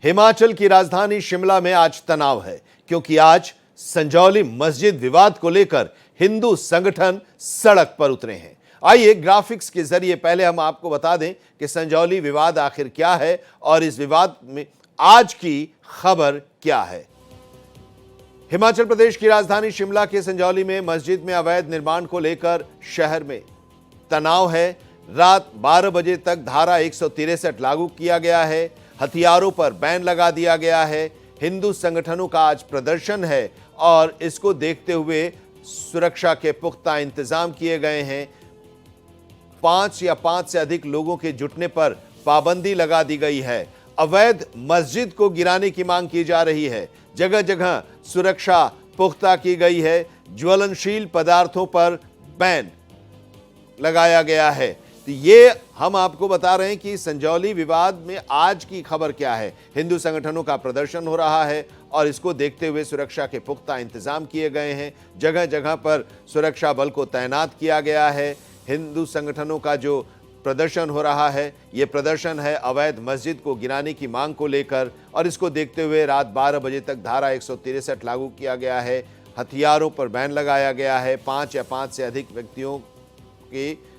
हिमाचल की राजधानी शिमला में आज तनाव है, क्योंकि आज संजौली मस्जिद विवाद को लेकर हिंदू संगठन सड़क पर उतरे हैं। आइए ग्राफिक्स के जरिए पहले हम आपको बता दें कि संजौली विवाद आखिर क्या है और इस विवाद में आज की खबर क्या है। हिमाचल प्रदेश की राजधानी शिमला के संजौली में मस्जिद में अवैध निर्माण को लेकर शहर में तनाव है। रात 12 बजे तक धारा 163 लागू किया गया है। हथियारों पर बैन लगा दिया गया है। हिंदू संगठनों का आज प्रदर्शन है और इसको देखते हुए सुरक्षा के पुख्ता इंतजाम किए गए हैं। 5 या 5 से अधिक लोगों के जुटने पर पाबंदी लगा दी गई है। अवैध मस्जिद को गिराने की मांग की जा रही है। जगह जगह सुरक्षा पुख्ता की गई है। ज्वलनशील पदार्थों पर बैन लगाया गया है। तो ये हम आपको बता रहे हैं कि संजौली विवाद में आज की खबर क्या है। हिंदू संगठनों का प्रदर्शन हो रहा है और इसको देखते हुए सुरक्षा के पुख्ता इंतजाम किए गए हैं। जगह जगह पर सुरक्षा बल को तैनात किया गया है। हिंदू संगठनों का जो प्रदर्शन हो रहा है, ये प्रदर्शन है अवैध मस्जिद को गिराने की मांग को लेकर, और इसको देखते हुए रात 12 बजे तक धारा 163 लागू किया गया है। हथियारों पर बैन लगाया गया है। 5 या 5 से अधिक व्यक्तियों के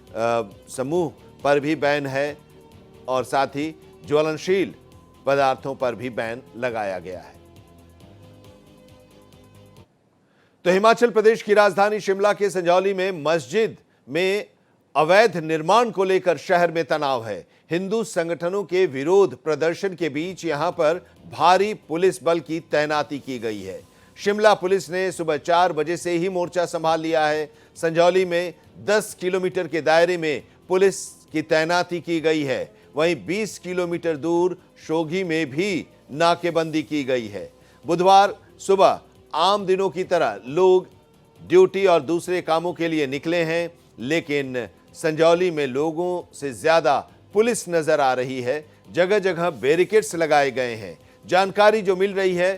समूह पर भी बैन है और साथ ही ज्वलनशील पदार्थों पर भी बैन लगाया गया है। तो हिमाचल प्रदेश की राजधानी शिमला के संजौली में मस्जिद में अवैध निर्माण को लेकर शहर में तनाव है। हिंदू संगठनों के विरोध प्रदर्शन के बीच यहां पर भारी पुलिस बल की तैनाती की गई है। शिमला पुलिस ने सुबह 4 बजे से ही मोर्चा संभाल लिया है। संजौली में 10 किलोमीटर के दायरे में पुलिस की तैनाती की गई है। वहीं 20 किलोमीटर दूर शोघी में भी नाकेबंदी की गई है। बुधवार सुबह आम दिनों की तरह लोग ड्यूटी और दूसरे कामों के लिए निकले हैं, लेकिन संजौली में लोगों से ज्यादा पुलिस नजर आ रही है। जगह जगह बैरिकेड्स लगाए गए हैं। जानकारी जो मिल रही है,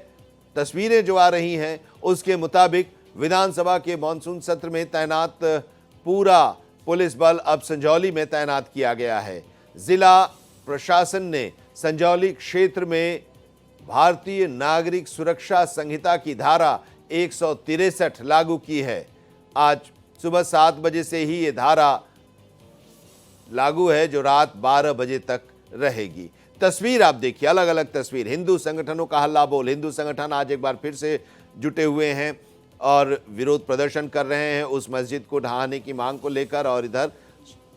तस्वीरें जो आ रही हैं, उसके मुताबिक विधानसभा के मॉनसून सत्र में तैनात पूरा पुलिस बल अब संजौली में तैनात किया गया है। जिला प्रशासन ने संजौली क्षेत्र में भारतीय नागरिक सुरक्षा संहिता की धारा 163 लागू की है। आज सुबह 7 बजे से ही ये धारा लागू है, जो रात 12 बजे तक रहेगी। तस्वीर आप देखिए, अलग अलग तस्वीर। हिंदू संगठनों का हल्ला बोल। हिंदू संगठन आज एक बार फिर से जुटे हुए हैं और विरोध प्रदर्शन कर रहे हैं उस मस्जिद को ढहाने की मांग को लेकर, और इधर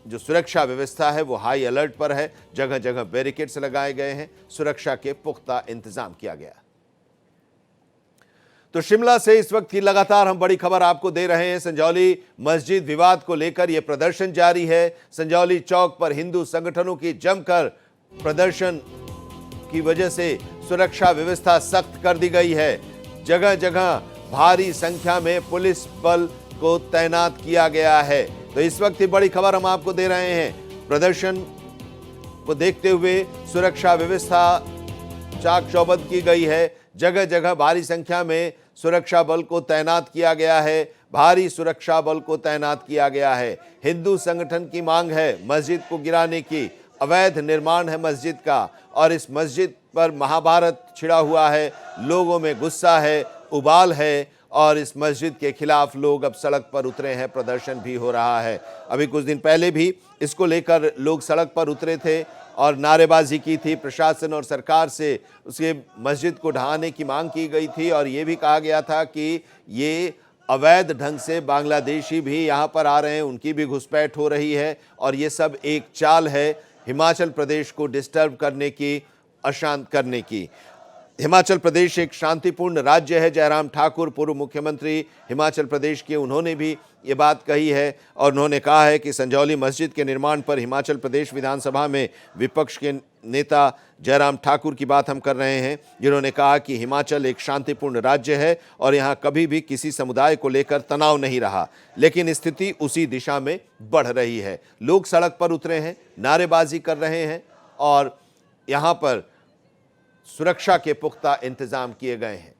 जो सुरक्षा व्यवस्था है वो हाई अलर्ट पर है। जगह जगह बैरिकेड्स लगाए गए हैं। सुरक्षा के पुख्ता इंतजाम किया गया। तो शिमला से इस वक्त की लगातार हम बड़ी खबर आपको दे रहे हैं। संजौली मस्जिद विवाद को लेकर यह प्रदर्शन जारी है। संजौली चौक पर हिंदू संगठनों की जमकर प्रदर्शन की वजह से सुरक्षा व्यवस्था सख्त कर दी गई है। जगह जगह भारी संख्या में पुलिस बल को तैनात किया गया है। तो इस वक्त की बड़ी खबर हम आपको दे रहे हैं। प्रदर्शन को देखते हुए सुरक्षा व्यवस्था चाक चौबंद की गई है। जगह जगह भारी संख्या में सुरक्षा बल को तैनात किया गया है। भारी सुरक्षा बल को तैनात किया गया है। हिंदू संगठन की मांग है मस्जिद को गिराने की। अवैध निर्माण है मस्जिद का और इस मस्जिद पर महाभारत छिड़ा हुआ है। लोगों में गुस्सा है, उबाल है और इस मस्जिद के खिलाफ लोग अब सड़क पर उतरे हैं। प्रदर्शन भी हो रहा है। अभी कुछ दिन पहले भी इसको लेकर लोग सड़क पर उतरे थे और नारेबाजी की थी। प्रशासन और सरकार से उसके मस्जिद को ढहाने की मांग की गई थी और ये भी कहा गया था कि ये अवैध ढंग से बांग्लादेशी भी यहाँ पर आ रहे हैं, उनकी भी घुसपैठ हो रही है और ये सब एक चाल है हिमाचल प्रदेश को डिस्टर्ब करने की, अशांत करने की। हिमाचल प्रदेश एक शांतिपूर्ण राज्य है। जयराम ठाकुर पूर्व मुख्यमंत्री हिमाचल प्रदेश के, उन्होंने भी ये बात कही है और उन्होंने कहा है कि संजौली मस्जिद के निर्माण पर हिमाचल प्रदेश विधानसभा में विपक्ष के नेता जयराम ठाकुर की बात हम कर रहे हैं, जिन्होंने कहा कि हिमाचल एक शांतिपूर्ण राज्य है और यहाँ कभी भी किसी समुदाय को लेकर तनाव नहीं रहा, लेकिन स्थिति उसी दिशा में बढ़ रही है। लोग सड़क पर उतरे हैं, नारेबाजी कर रहे हैं और यहाँ पर सुरक्षा के पुख्ता इंतजाम किए गए हैं।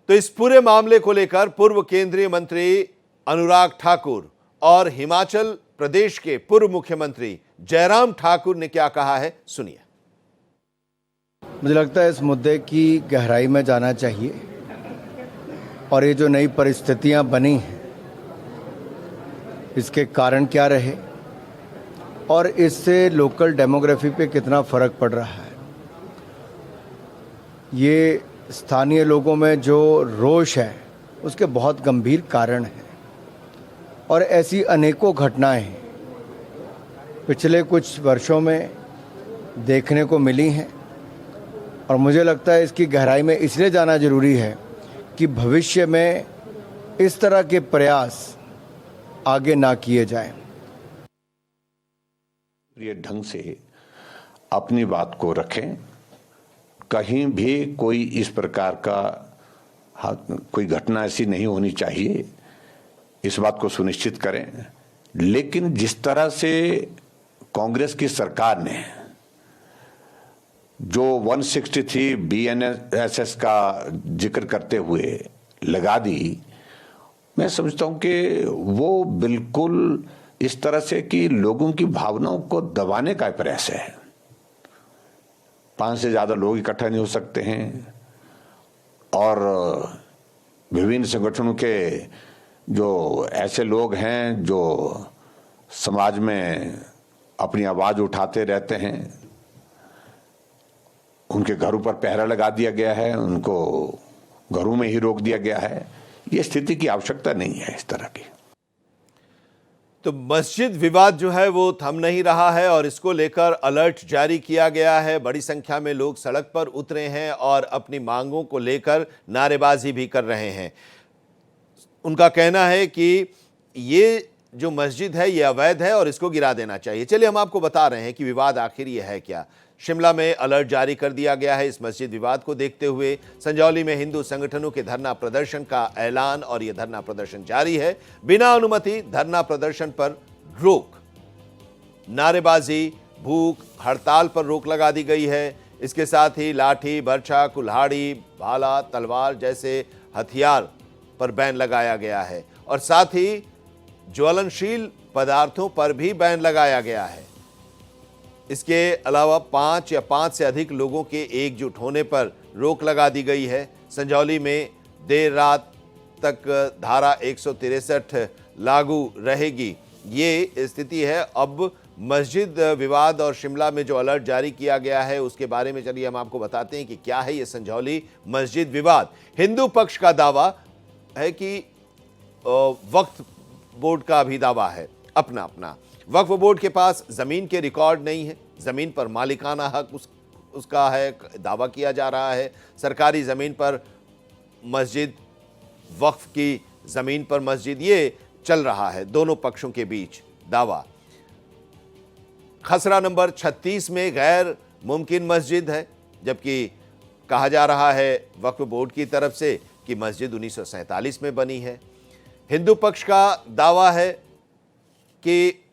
तो इस पूरे मामले को लेकर पूर्व केंद्रीय मंत्री अनुराग ठाकुर और हिमाचल प्रदेश के पूर्व मुख्यमंत्री जयराम ठाकुर ने क्या कहा है, सुनिए। मुझे लगता है इस मुद्दे की गहराई में जाना चाहिए और ये जो नई परिस्थितियां बनी हैं इसके कारण क्या रहे और इससे लोकल डेमोग्राफी पे कितना फ़र्क पड़ रहा है। ये स्थानीय लोगों में जो रोष है उसके बहुत गंभीर कारण हैं और ऐसी अनेकों घटनाएं पिछले कुछ वर्षों में देखने को मिली हैं और मुझे लगता है इसकी गहराई में इसलिए जाना जरूरी है कि भविष्य में इस तरह के प्रयास आगे ना किए जाएं। ये ढंग से अपनी बात को रखें, कहीं भी कोई इस प्रकार का कोई घटना ऐसी नहीं होनी चाहिए, इस बात को सुनिश्चित करें। लेकिन जिस तरह से कांग्रेस की सरकार ने जो 163 BNSS का जिक्र करते हुए लगा दी, मैं समझता हूं कि वो बिल्कुल इस तरह से कि लोगों की भावनाओं को दबाने का प्रयास है। 5 से ज्यादा लोग इकट्ठा नहीं हो सकते हैं और विभिन्न संगठनों के जो ऐसे लोग हैं जो समाज में अपनी आवाज उठाते रहते हैं, उनके घरों पर पहरा लगा दिया गया है, उनको घरों में ही रोक दिया गया है। ये स्थिति की आवश्यकता नहीं है इस तरह की। तो मस्जिद विवाद जो है वो थम नहीं रहा है और इसको लेकर अलर्ट जारी किया गया है। बड़ी संख्या में लोग सड़क पर उतरे हैं और अपनी मांगों को लेकर नारेबाजी भी कर रहे हैं। उनका कहना है कि ये जो मस्जिद है ये अवैध है और इसको गिरा देना चाहिए। चलिए हम आपको बता रहे हैं कि विवाद आखिर ये है क्या। शिमला में अलर्ट जारी कर दिया गया है इस मस्जिद विवाद को देखते हुए। संजौली में हिंदू संगठनों के धरना प्रदर्शन का ऐलान और यह धरना प्रदर्शन जारी है। बिना अनुमति धरना प्रदर्शन पर रोक, नारेबाजी, भूख हड़ताल पर रोक लगा दी गई है। इसके साथ ही लाठी, बर्छा, कुल्हाड़ी, भाला, तलवार जैसे हथियार पर बैन लगाया गया है और साथ ही ज्वलनशील पदार्थों पर भी बैन लगाया गया है। इसके अलावा 5 या 5 से अधिक लोगों के एकजुट होने पर रोक लगा दी गई है। संजौली में देर रात तक धारा 163 लागू रहेगी, ये स्थिति है। अब मस्जिद विवाद और शिमला में जो अलर्ट जारी किया गया है उसके बारे में चलिए हम आपको बताते हैं कि क्या है ये संजौली मस्जिद विवाद। हिंदू पक्ष का दावा है कि वक्फ बोर्ड का भी दावा है अपना अपना। वक्फ बोर्ड के पास जमीन के रिकॉर्ड नहीं है, जमीन पर मालिकाना हक उसका है, दावा किया जा रहा है। सरकारी जमीन पर मस्जिद, वक्फ की जमीन पर मस्जिद, ये चल रहा है दोनों पक्षों के बीच दावा। खसरा नंबर 36 में गैर मुमकिन मस्जिद है, जबकि कहा जा रहा है वक्फ बोर्ड की तरफ से कि मस्जिद 1947 में बनी है। हिंदू पक्ष का दावा है कि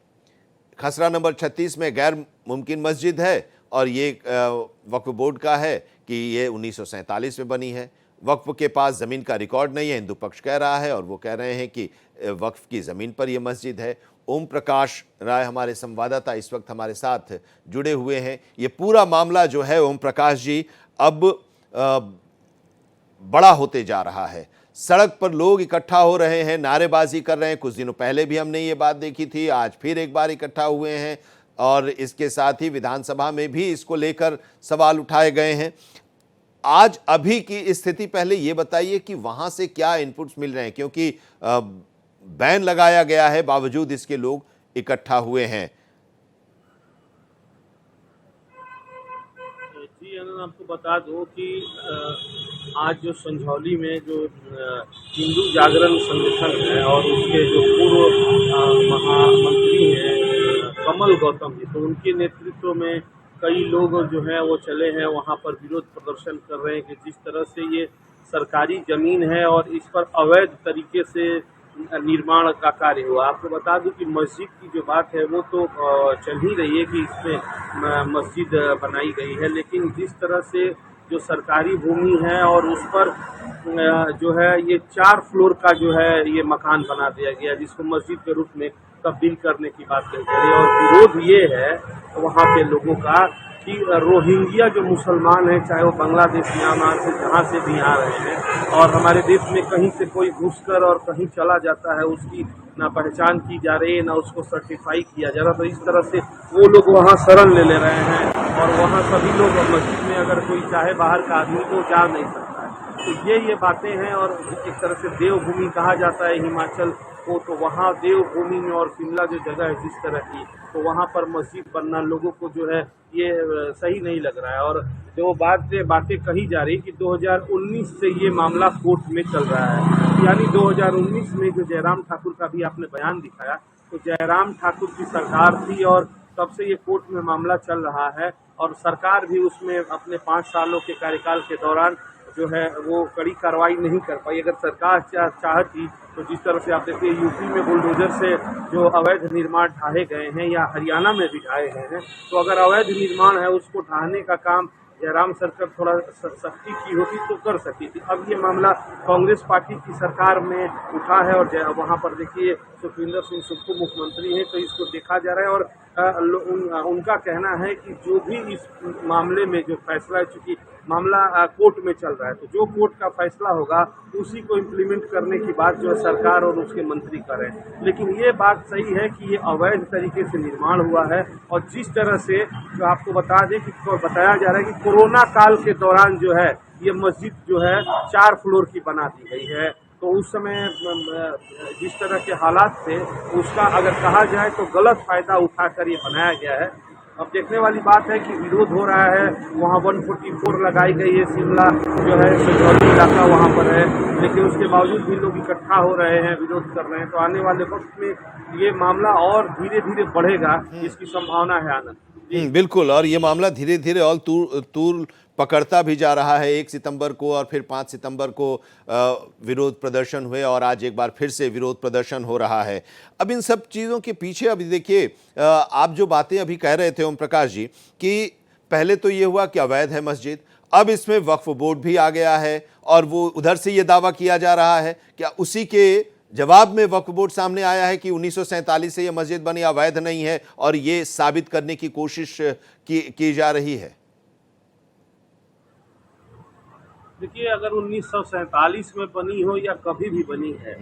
खसरा नंबर 36 में गैर मुमकिन मस्जिद है और ये वक्फ बोर्ड का है कि ये 1947 में बनी है। वक्फ के पास ज़मीन का रिकॉर्ड नहीं है, हिंदू पक्ष कह रहा है, और वो कह रहे हैं कि वक्फ की ज़मीन पर यह मस्जिद है। ओम प्रकाश राय हमारे संवाददाता इस वक्त हमारे साथ जुड़े हुए हैं। ये पूरा मामला जो है ओम प्रकाश जी अब बड़ा होते जा रहा है। सड़क पर लोग इकट्ठा हो रहे हैं, नारेबाजी कर रहे हैं। कुछ दिनों पहले भी हमने ये बात देखी थी, आज फिर एक बार इकट्ठा हुए हैं और इसके साथ ही विधानसभा में भी इसको लेकर सवाल उठाए गए हैं। आज अभी की स्थिति पहले ये बताइए कि वहां से क्या इनपुट्स मिल रहे हैं, क्योंकि बैन लगाया गया है बावजूद इसके लोग इकट्ठा हुए हैं। जी अनंत, आपको बता दो कि आज जो संझौली में जो हिंदू जागरण संगठन है और उसके जो पूर्व महामंत्री हैं कमल गौतम जी, तो उनके नेतृत्व में कई लोग जो हैं वो चले हैं वहाँ पर, विरोध प्रदर्शन कर रहे हैं कि जिस तरह से ये सरकारी ज़मीन है और इस पर अवैध तरीके से निर्माण का कार्य हुआ। आपको बता दूं कि मस्जिद की जो बात है वो तो चल ही रही है कि इसमें मस्जिद बनाई गई है, लेकिन जिस तरह से जो सरकारी भूमि है और उस पर जो है ये 4 फ्लोर का जो है ये मकान बना दिया गया, जिसको मस्जिद के रूप में तब्दील करने की बात कही जा रही है। और विरोध ये है वहाँ पे लोगों का कि रोहिंग्या जो मुसलमान हैं, चाहे वो बांग्लादेश, म्यांमार से जहाँ से भी आ रहे हैं, और हमारे देश में कहीं से कोई घुसकर और कहीं चला जाता है, उसकी ना पहचान की जा रही है, ना उसको सर्टिफाई किया जा रहा। तो इस तरह से वो लोग वहाँ शरण ले रहे हैं, और वहाँ सभी लोग मस्जिद में अगर कोई चाहे बाहर का आदमी तो जा नहीं सकता है। तो ये बातें हैं। और एक तरह से देवभूमि कहा जाता है हिमाचल को, तो वहाँ देवभूमि में और शिमला जो जगह है जिस तरह की, तो वहाँ पर मस्जिद बनना लोगों को जो है ये सही नहीं लग रहा है। और जो बातें कही जा रही कि 2019 से ये मामला कोर्ट में चल रहा है, यानी 2019 में जो जयराम ठाकुर का भी आपने बयान दिखाया, तो जयराम ठाकुर की सरकार थी और तब से ये कोर्ट में मामला चल रहा है, और सरकार भी उसमें अपने 5 सालों के कार्यकाल के दौरान जो है वो कड़ी कार्रवाई नहीं कर पाई। अगर सरकार चाहती तो जिस तरह से आप देखिए यूपी में बुलडोजर से जो अवैध निर्माण ढाहे गए हैं, या हरियाणा में भी ढाए गए हैं, तो अगर अवैध निर्माण है उसको ढाने का काम जयराम सरकार थोड़ा सख्ती की होती तो कर सकती थी। अब ये मामला कांग्रेस पार्टी की सरकार में उठा है, और वहाँ पर देखिए सुखविंदर सिंह सुक्खू मुख्यमंत्री हैं, तो इसको देखा जा रहा है। और उनका कहना है कि जो भी इस मामले में जो फैसला, चूंकि मामला कोर्ट में चल रहा है, तो जो कोर्ट का फैसला होगा उसी को इम्प्लीमेंट करने की बात जो है सरकार और उसके मंत्री करें। लेकिन ये बात सही है कि ये अवैध तरीके से निर्माण हुआ है, और जिस तरह से जो आपको बता दें कि बताया जा रहा है कि कोरोना काल के दौरान जो है ये मस्जिद जो है 4 फ्लोर की बना दी गई है। तो उस समय जिस तरह के हालात थे उसका अगर कहा जाए तो गलत फायदा उठाकर ये बनाया गया है। अब देखने वाली बात है कि विरोध हो रहा है, वहाँ 144 लगाई गई है, शिमला जो है संजौली इलाका वहाँ पर है, लेकिन उसके बावजूद भी लोग इकट्ठा हो रहे हैं, विरोध कर रहे हैं। तो आने वाले वक्त में ये मामला और धीरे धीरे बढ़ेगा, इसकी संभावना है आनंद। बिल्कुल, और ये मामला धीरे धीरे और तूल पकड़ता भी जा रहा है। 1 सितंबर को और फिर 5 सितंबर को विरोध प्रदर्शन हुए, और आज एक बार फिर से विरोध प्रदर्शन हो रहा है। अब इन सब चीज़ों के पीछे अभी देखिए, आप जो बातें अभी कह रहे थे ओम प्रकाश जी, कि पहले तो ये हुआ कि अवैध है मस्जिद, अब इसमें वक्फ बोर्ड भी आ गया है, और वो उधर से ये दावा किया जा रहा है, क्या उसी के जवाब में वक्फ बोर्ड सामने आया है कि 1947 से ये मस्जिद बनी, अवैध नहीं है, और ये साबित करने की कोशिश की जा रही है। देखिए, अगर 1947 में बनी हो या कभी भी बनी है,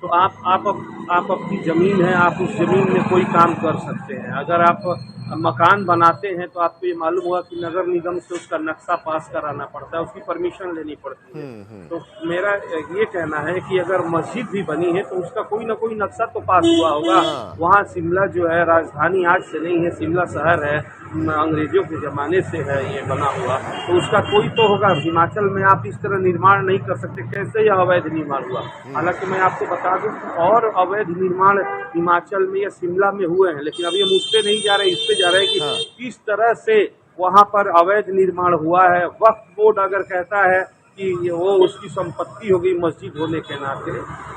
तो आप अपनी ज़मीन है, आप उस ज़मीन में कोई काम कर सकते हैं। अगर आप मकान बनाते हैं तो आपको ये मालूम होगा कि नगर निगम से उसका नक्शा पास कराना पड़ता है, उसकी परमिशन लेनी पड़ती है। तो मेरा ये कहना है कि अगर मस्जिद भी बनी है तो उसका कोई ना कोई नक्शा तो पास हुआ होगा। वहाँ शिमला जो है राजधानी आज से नहीं है, शिमला शहर है, अंग्रेजों के ज़माने से है ये बना हुआ, तो उसका कोई तो होगा। हिमाचल में आप इस तरह निर्माण नहीं कर सकते, कैसे यह अवैध निर्माण हुआ। हालांकि मैं आपको बता दूं और अवैध निर्माण हिमाचल में या शिमला में हुए हैं, लेकिन अभी हम उस पर नहीं जा रहे, इस पे जा रहे हैं कि किस तरह से वहाँ पर अवैध निर्माण हुआ है। वक्फ बोर्ड अगर कहता है कि वो उसकी संपत्ति हो गई मस्जिद होने के नाते,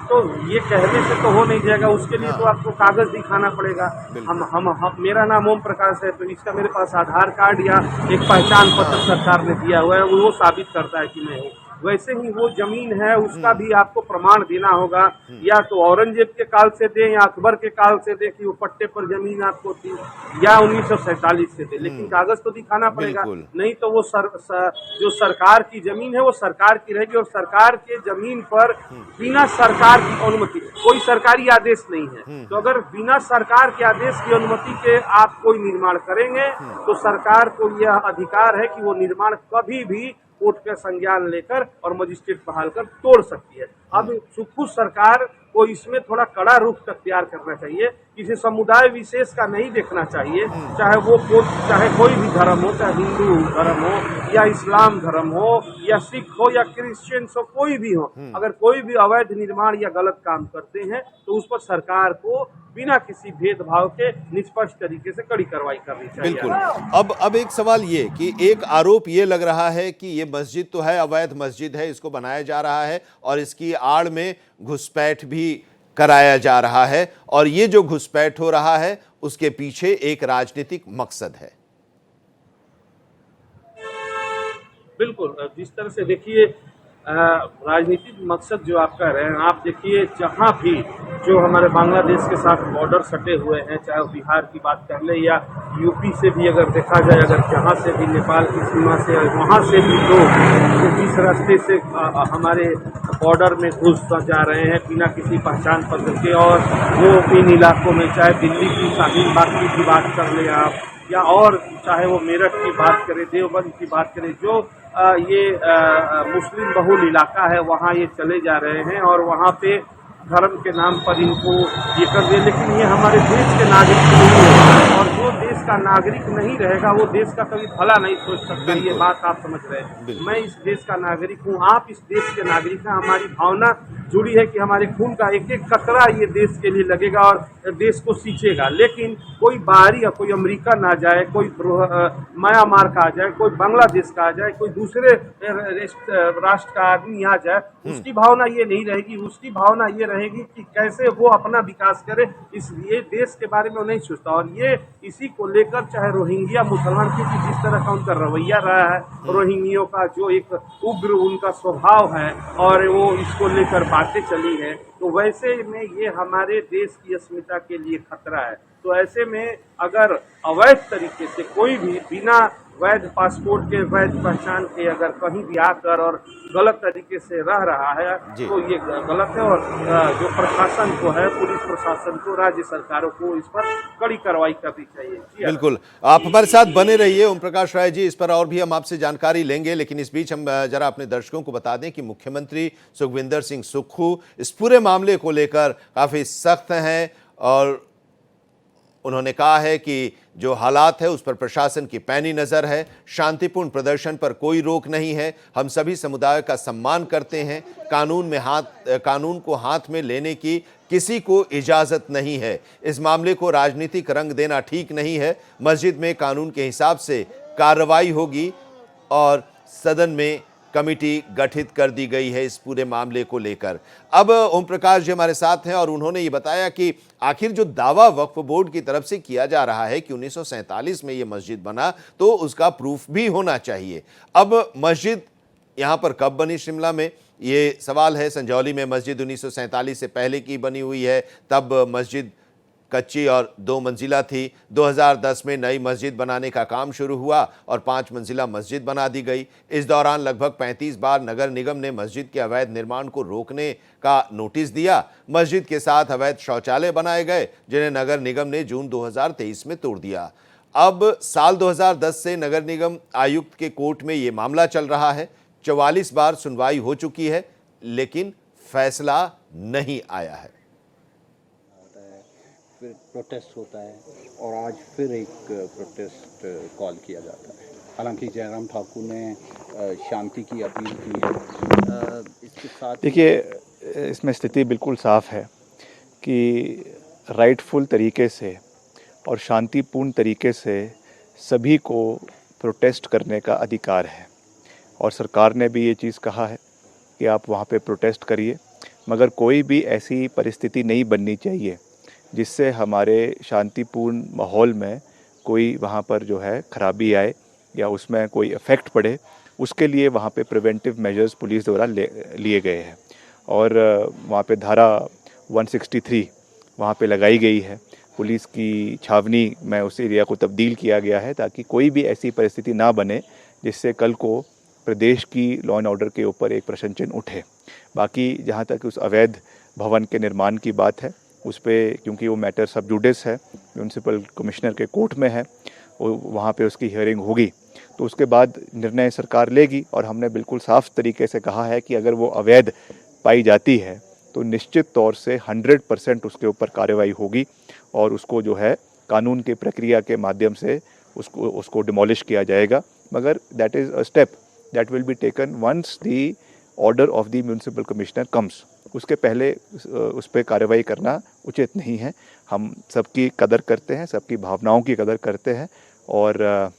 तो ये कहने से तो हो नहीं जाएगा, उसके लिए तो आपको कागज दिखाना पड़ेगा। हम मेरा नाम ओम प्रकाश है, तो इसका मेरे पास आधार कार्ड या एक पहचान पत्र सरकार ने दिया हुआ है, वो साबित करता है कि मैं हूँ। वैसे ही वो जमीन है उसका भी आपको प्रमाण देना होगा, या तो औरंगजेब के काल से दें या अकबर के काल से दें कि वो पट्टे पर जमीन आपको थी, या 1947 से दें, लेकिन कागज तो दिखाना पड़ेगा। नहीं तो वो जो सरकार की जमीन है वो सरकार की रहेगी, और सरकार के जमीन पर बिना सरकार की अनुमति कोई सरकारी आदेश नहीं है। तो अगर बिना सरकार के आदेश की अनुमति के आप कोई निर्माण करेंगे तो सरकार को यह अधिकार है कि वो निर्माण कभी भी कोर्ट का संज्ञान लेकर और मजिस्ट्रेट बहाल कर तोड़ सकती है। अब सुखू सरकार को इसमें थोड़ा कड़ा रुख अख्तियार करना चाहिए, किसी समुदाय विशेष का नहीं देखना चाहिए, चाहे वो चाहे कोई भी धर्म हो, चाहे हिंदू धर्म हो या इस्लाम धर्म हो या सिख हो या क्रिश्चियंस हो, कोई भी हो। अगर कोई भी अवैध निर्माण या गलत काम करते हैं तो उस पर सरकार को बिना किसी भेदभाव के निष्पक्ष तरीके से कड़ी कार्रवाई करनी चाहिए। बिल्कुल। अब एक सवाल ये कि एक आरोप ये लग रहा है कि ये मस्जिद तो है, अवैध मस्जिद है, इसको बनाया जा रहा है और इसकी आड़ में घुसपैठ भी कराया जा रहा है, और ये जो घुसपैठ हो रहा है उसके पीछे एक राजनीतिक मकसद है। बिल्कुल, जिस तरह से देखिए राजनीतिक मकसद जो आप कह रहे हैं, आप देखिए जहाँ भी जो हमारे बांग्लादेश के साथ बॉर्डर सटे हुए हैं, चाहे वो बिहार की बात कर ले या यूपी से भी अगर देखा जाए, अगर जहाँ से भी नेपाल की सीमा से वहाँ से भी लोग जिस रास्ते से हमारे बॉर्डर में घुस जा रहे हैं बिना किसी पहचान पत्र के, और वो इन इलाकों में चाहे दिल्ली की शाहीन बाग की बात कर ले आप, या और चाहे वो मेरठ की बात करें, देवबंद की बात करें, जो ये मुस्लिम बहुल इलाका है वहाँ ये चले जा रहे हैं और वहाँ पे धर्म के नाम पर इनको ये कर दिया। लेकिन ये हमारे देश के नागरिक नहीं है, और जो देश का नागरिक नहीं रहेगा वो देश का कभी भला नहीं सोच सकता। ये बात आप समझ रहे हैं। मैं इस देश का नागरिक हूँ, आप इस देश के नागरिक हैं। हमारी भावना जुड़ी है कि हमारे खून का एक एक कतरा ये देश के लिए लगेगा और देश को सींचेगा। लेकिन कोई बाहरी या कोई अमेरिका ना जाए, कोई म्यांमार का आ जाए, कोई बांग्लादेश का आ जाए, कोई दूसरे राष्ट्र का आदमी यहाँ जाए, उसकी भावना ये नहीं रहेगी। उसकी भावना ये रहेगी कि कैसे वो अपना विकास करे, इसलिए देश के बारे में वो नहीं सोचता। और ये इसी को लेकर चाहे रोहिंग्या मुसलमान की जिस तरह का उनका रवैया रहा है, रोहिंग्यों का जो एक उग्र उनका स्वभाव है और वो इसको लेकर बातें चली है, तो वैसे में ये हमारे देश की अस्मिता के लिए खतरा है। तो ऐसे में अगर अवैध तरीके से कोई भी बिना वैध पासपोर्ट के, वैध पहचान के अगर कहीं भी आकर और गलत तरीके से रह रहा है तो ये गलत है। और जो प्रशासन को है, पुलिस प्रशासन को, राज्य सरकारों को इस पर कड़ी कार्रवाई करनी चाहिए। बिल्कुल, आप हमारे साथ बने रहिए ओम प्रकाश राय जी, इस पर और भी हम आपसे जानकारी लेंगे। लेकिन इस बीच हम जरा अपने दर्शकों को बता दें कि मुख्यमंत्री सुखविंदर सिंह सुक्खू इस पूरे मामले को लेकर काफी सख्त हैं और उन्होंने कहा है कि जो हालात है उस पर प्रशासन की पैनी नजर है। शांतिपूर्ण प्रदर्शन पर कोई रोक नहीं है। हम सभी समुदाय का सम्मान करते हैं। कानून को हाथ में लेने की किसी को इजाजत नहीं है। इस मामले को राजनीतिक रंग देना ठीक नहीं है। मस्जिद में कानून के हिसाब से कार्रवाई होगी और सदन में कमेटी गठित कर दी गई है इस पूरे मामले को लेकर। अब ओम प्रकाश जी हमारे साथ हैं और उन्होंने ये बताया कि आखिर जो दावा वक्फ बोर्ड की तरफ से किया जा रहा है कि 1947 में ये मस्जिद बना, तो उसका प्रूफ भी होना चाहिए। अब मस्जिद यहाँ पर कब बनी शिमला में, ये सवाल है। संजौली में मस्जिद 1947 से पहले की बनी हुई है, तब मस्जिद कच्ची और 2 मंजिला थी। 2010 में नई मस्जिद बनाने का काम शुरू हुआ और 5 मंजिला मस्जिद बना दी गई। इस दौरान लगभग 35 बार नगर निगम ने मस्जिद के अवैध निर्माण को रोकने का नोटिस दिया। मस्जिद के साथ अवैध शौचालय बनाए गए जिन्हें नगर निगम ने जून 2023 में तोड़ दिया। अब साल 2010 से नगर निगम आयुक्त के कोर्ट में ये मामला चल रहा है। 44 बार सुनवाई हो चुकी है लेकिन फैसला नहीं आया है। फिर प्रोटेस्ट होता है और आज फिर एक प्रोटेस्ट कॉल किया जाता है। हालांकि जयराम ठाकुर ने शांति की अपील की है। इसके साथ देखिए, इसमें स्थिति बिल्कुल साफ है कि राइटफुल तरीके से और शांतिपूर्ण तरीके से सभी को प्रोटेस्ट करने का अधिकार है और सरकार ने भी ये चीज़ कहा है कि आप वहाँ पे प्रोटेस्ट करिए, मगर कोई भी ऐसी परिस्थिति नहीं बननी चाहिए जिससे हमारे शांतिपूर्ण माहौल में कोई वहाँ पर जो है खराबी आए या उसमें कोई इफ़ेक्ट पड़े। उसके लिए वहाँ पे प्रिवेंटिव मेजर्स पुलिस द्वारा लिए गए हैं और वहाँ पे धारा 163 वहाँ पे लगाई गई है। पुलिस की छावनी में उस एरिया को तब्दील किया गया है ताकि कोई भी ऐसी परिस्थिति ना बने जिससे कल को प्रदेश की लॉ एंड ऑर्डर के ऊपर एक प्रश्न चिन्ह उठे। बाकी जहाँ तक उस अवैध भवन के निर्माण की बात है, उस पर क्योंकि वो मैटर सब जुडिस है, म्यूनसिपल कमिश्नर के कोर्ट में है, वहाँ पे उसकी हियरिंग होगी तो उसके बाद निर्णय सरकार लेगी। और हमने बिल्कुल साफ तरीके से कहा है कि अगर वो अवैध पाई जाती है तो निश्चित तौर से 100% उसके ऊपर कार्रवाई होगी और उसको जो है कानून की प्रक्रिया के माध्यम से उसको डिमोलिश किया जाएगा। मगर that is a step that will be taken once the order of the municipal commissioner comes. उसके पहले उस पर कार्रवाई करना उचित नहीं है। हम सबकी कदर करते हैं, सबकी भावनाओं की कदर करते हैं और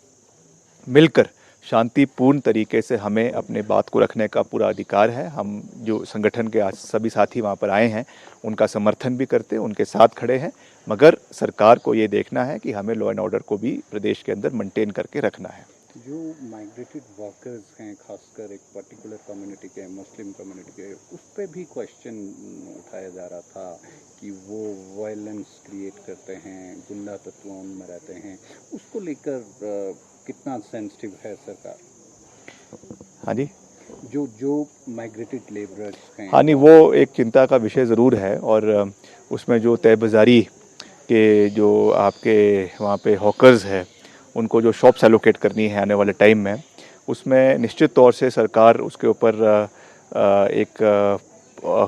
मिलकर शांतिपूर्ण तरीके से हमें अपने बात को रखने का पूरा अधिकार है। हम जो संगठन के आज सभी साथी वहाँ पर आए हैं उनका समर्थन भी करते हैं, उनके साथ खड़े हैं, मगर सरकार को ये देखना है कि हमें लॉ एंड ऑर्डर को भी प्रदेश के अंदर मेंटेन करके रखना है। जो माइग्रेटेड वर्कर्स हैं, खासकर एक पर्टिकुलर कम्युनिटी के, मुस्लिम कम्युनिटी के, उस पर भी क्वेश्चन उठाया जा रहा था कि वो वायलेंस क्रिएट करते हैं, गुंडा तत्वों में रहते हैं। उसको लेकर कितना सेंसिटिव है सरकार? हाँ जी, जो माइग्रेटेड लेबरर्स हैं। हाँ नहीं, वो एक चिंता का विषय ज़रूर है। और उसमें जो तय बाज़ारी के जो आपके वहाँ पे हॉकर्स है, उनको जो शॉप्स एलोकेट करनी है आने वाले टाइम में, उसमें निश्चित तौर से सरकार उसके ऊपर एक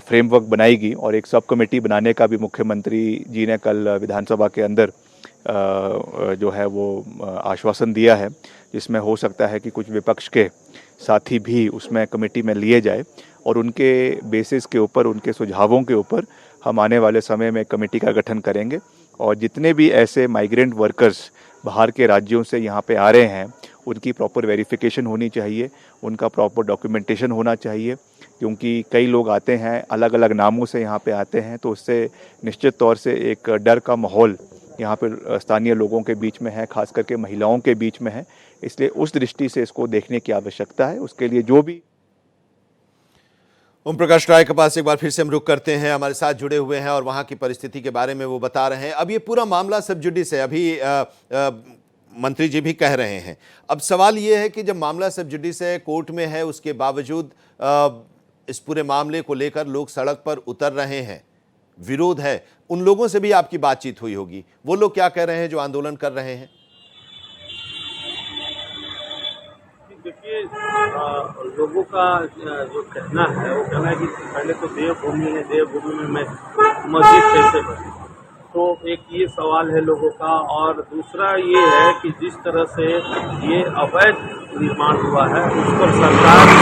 फ्रेमवर्क बनाएगी। और एक सब कमेटी बनाने का भी मुख्यमंत्री जी ने कल विधानसभा के अंदर जो है वो आश्वासन दिया है, जिसमें हो सकता है कि कुछ विपक्ष के साथी भी उसमें कमेटी में लिए जाए और उनके बेसिस के ऊपर, उनके सुझावों के ऊपर हम आने वाले समय में कमेटी का गठन करेंगे। और जितने भी ऐसे माइग्रेंट वर्कर्स बाहर के राज्यों से यहाँ पे आ रहे हैं, उनकी प्रॉपर वेरिफिकेशन होनी चाहिए, उनका प्रॉपर डॉक्यूमेंटेशन होना चाहिए, क्योंकि कई लोग आते हैं अलग अलग नामों से यहाँ पे आते हैं, तो उससे निश्चित तौर से एक डर का माहौल यहाँ पे स्थानीय लोगों के बीच में है, खास करके महिलाओं के बीच में है। इसलिए उस दृष्टि से इसको देखने की आवश्यकता है। उसके लिए जो भी ओम प्रकाश राय के पास एक बार फिर से हम रुक करते हैं, हमारे साथ जुड़े हुए हैं और वहां की परिस्थिति के बारे में वो बता रहे हैं। अब ये पूरा मामला सब जुडिस है, अभी मंत्री जी भी कह रहे हैं। अब सवाल ये है कि जब मामला सब जुडिस है, कोर्ट में है, उसके बावजूद इस पूरे मामले को लेकर लोग सड़क पर उतर रहे हैं, विरोध है। उन लोगों से भी आपकी बातचीत हुई होगी, वो लोग क्या कह रहे हैं जो आंदोलन कर रहे हैं? देखिए, लोगों का जो कहना है वो कहना है कि पहले तो देवभूमि है, देवभूमि में मैं मस्जिद कैसे बनी। तो एक ये सवाल है लोगों का। और दूसरा ये है कि जिस तरह से ये अवैध निर्माण हुआ है, उस पर सरकार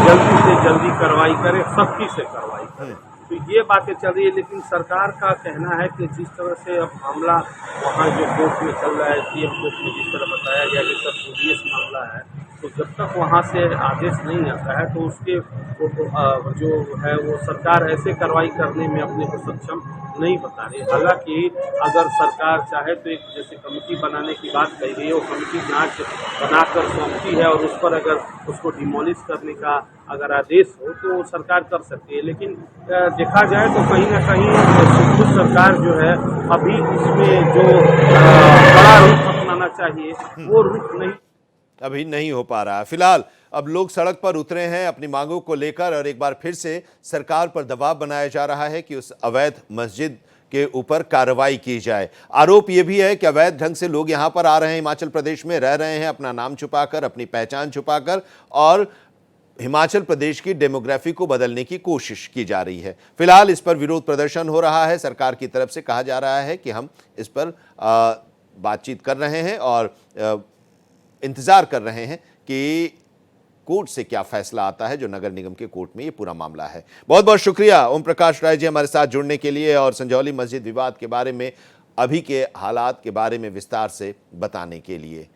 जल्दी से जल्दी कार्रवाई करे, सख्ती से कार्रवाई करे। तो ये बातें चल रही है। लेकिन सरकार का कहना है कि जिस तरह से अब मामला वहाँ जो कोर्ट में चल रहा है, सीएम कोर्ट में जिस तरह बताया गया कि सब सीरियस मामला है, तो जब तक वहाँ से आदेश नहीं आता है तो उसके जो है वो सरकार ऐसे कार्रवाई करने में अपने को सक्षम नहीं बता रही। हालांकि अगर सरकार चाहे तो एक जैसे कमेटी बनाने की बात कही गई है, वो कमेटी जांच बनाकर सौंपती है और उस पर अगर उसको डिमोलिश करने का अगर आदेश हो तो सरकार कर सकती है। लेकिन देखा जाए तो कहीं ना कहीं खुद सरकार जो है अभी इसमें जो बड़ा रुख अपनाना चाहिए वो रुख अभी नहीं हो पा रहा है। फिलहाल अब लोग सड़क पर उतरे हैं अपनी मांगों को लेकर और एक बार फिर से सरकार पर दबाव बनाया जा रहा है कि उस अवैध मस्जिद के ऊपर कार्रवाई की जाए। आरोप यह भी है कि अवैध ढंग से लोग यहां पर आ रहे हैं, हिमाचल प्रदेश में रह रहे हैं, अपना नाम छुपाकर, अपनी पहचान छुपाकर, और हिमाचल प्रदेश की डेमोग्राफी को बदलने की कोशिश की जा रही है। फिलहाल इस पर विरोध प्रदर्शन हो रहा है। सरकार की तरफ से कहा जा रहा है कि हम इस पर बातचीत कर रहे हैं और इंतजार कर रहे हैं कि कोर्ट से क्या फैसला आता है, जो नगर निगम के कोर्ट में ये पूरा मामला है। बहुत बहुत शुक्रिया ओम प्रकाश राय जी हमारे साथ जुड़ने के लिए और संजौली मस्जिद विवाद के बारे में, अभी के हालात के बारे में विस्तार से बताने के लिए।